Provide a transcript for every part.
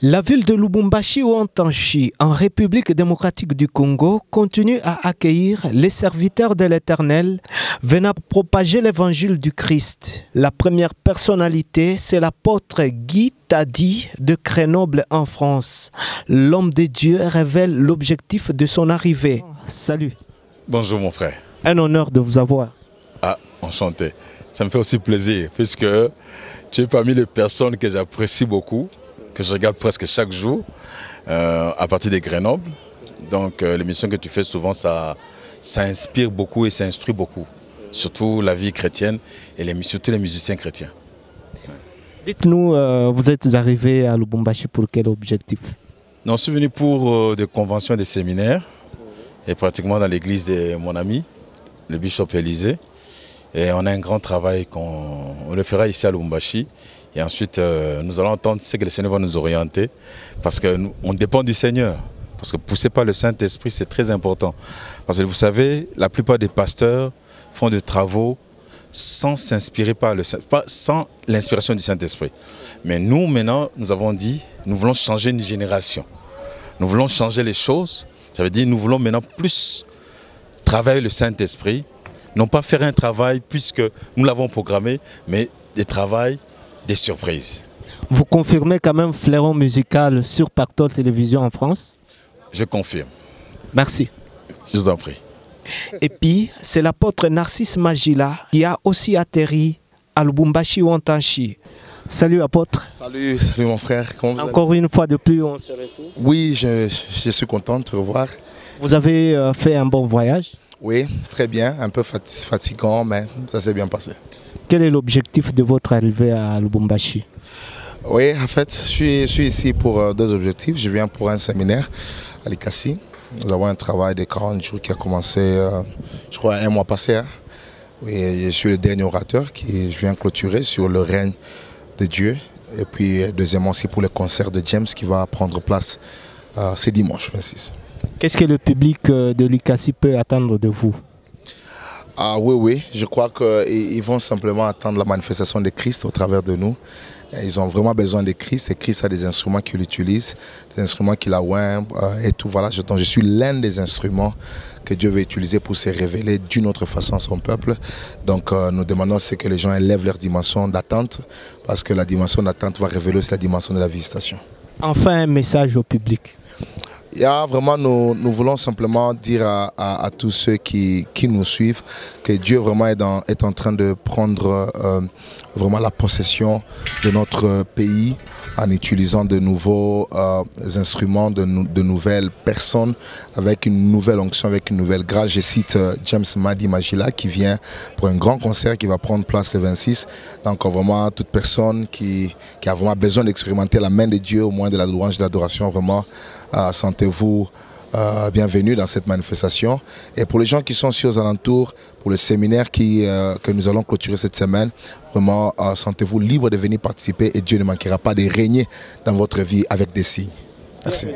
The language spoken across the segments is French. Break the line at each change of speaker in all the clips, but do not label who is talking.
La ville de Lubumbashi ou Antanshi, en République démocratique du Congo, continue à accueillir les serviteurs de l'Éternel venant propager l'évangile du Christ. La première personnalité, c'est l'apôtre Guy Tadi de Grenoble en France. L'homme de Dieu révèle l'objectif de son arrivée. Salut.
Bonjour mon frère.
Un honneur de vous avoir.
Ah, enchanté. Ça me fait aussi plaisir puisque tu es parmi les personnes que j'apprécie beaucoup, que je regarde presque chaque jour à partir de Grenoble. Donc l'émission que tu fais souvent, ça inspire beaucoup et ça instruit beaucoup. Surtout la vie chrétienne et surtout les musiciens chrétiens.
Dites-nous, vous êtes arrivé à Lubumbashi pour quel objectif?
Non, je suis venu pour des conventions et des séminaires et pratiquement dans l'église de mon ami, le bishop Élysée. Et on a un grand travail qu'on le fera ici à Lubumbashi. Et ensuite, nous allons entendre ce que le Seigneur va nous orienter. Parce qu'on dépend du Seigneur. Parce que poussé par le Saint-Esprit, c'est très important. Parce que vous savez, la plupart des pasteurs font des travaux sans s'inspirer sans l'inspiration du Saint-Esprit. Mais nous, maintenant, nous avons dit, nous voulons changer une génération. Nous voulons changer les choses. Ça veut dire, nous voulons maintenant plus travailler le Saint-Esprit. Non pas faire un travail puisque nous l'avons programmé, mais des surprises.
Vous confirmez quand même fleuron musical sur Pactole Télévision en France?
Je confirme.
Merci.
Je vous en prie.
Et puis, c'est l'apôtre Narcisse Magila qui a aussi atterri à Lubumbashi ou Antanshi. Salut apôtre.
Salut mon frère. Comment vous allez?
Encore une fois de plus, on se retrouve.
Oui, je suis content de te revoir.
Vous avez fait un bon voyage?
Oui, très bien. Un peu fatigant, mais ça s'est bien passé.
Quel est l'objectif de votre arrivée à Lubumbashi?
Oui, en fait, je suis ici pour deux objectifs. Je viens pour un séminaire à l'ICASI. Nous avons un travail de 40 jours qui a commencé, je crois, un mois passé. Hein. Oui, je suis le dernier orateur qui je viens clôturer sur le règne de Dieu. Et puis, deuxièmement aussi pour le concert de James qui va prendre place ce dimanche 26.
Qu'est-ce que le public de l'ICASI peut attendre de vous?
Ah oui, je crois qu'ils vont simplement attendre la manifestation de Christ au travers de nous. Ils ont vraiment besoin de Christ et Christ a des instruments qu'il utilise, des instruments qu'il a oint et tout. Voilà, donc je suis l'un des instruments que Dieu veut utiliser pour se révéler d'une autre façon à son peuple. Donc nous demandons que les gens élèvent leur dimension d'attente parce que la dimension d'attente va révéler aussi la dimension de la visitation.
Enfin, un message au public.
Il y a vraiment, nous voulons simplement dire à tous ceux qui nous suivent que Dieu vraiment est en train de prendre vraiment la possession de notre pays en utilisant de nouveaux instruments, de nouvelles personnes, avec une nouvelle onction, avec une nouvelle grâce. Je cite James Madi Magila qui vient pour un grand concert qui va prendre place le 26. Donc vraiment toute personne qui a vraiment besoin d'expérimenter la main de Dieu, au moins de la louange, de l'adoration, vraiment sentez-vous bienvenue dans cette manifestation. Et pour les gens qui sont sur aux alentours, pour le séminaire que nous allons clôturer cette semaine, vraiment sentez-vous libre de venir participer et Dieu ne manquera pas de régner dans votre vie avec des signes. Merci.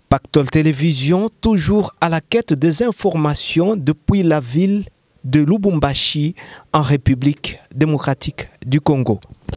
Pactole Télévision, toujours à la quête des informations depuis la ville de Lubumbashi en République démocratique du Congo.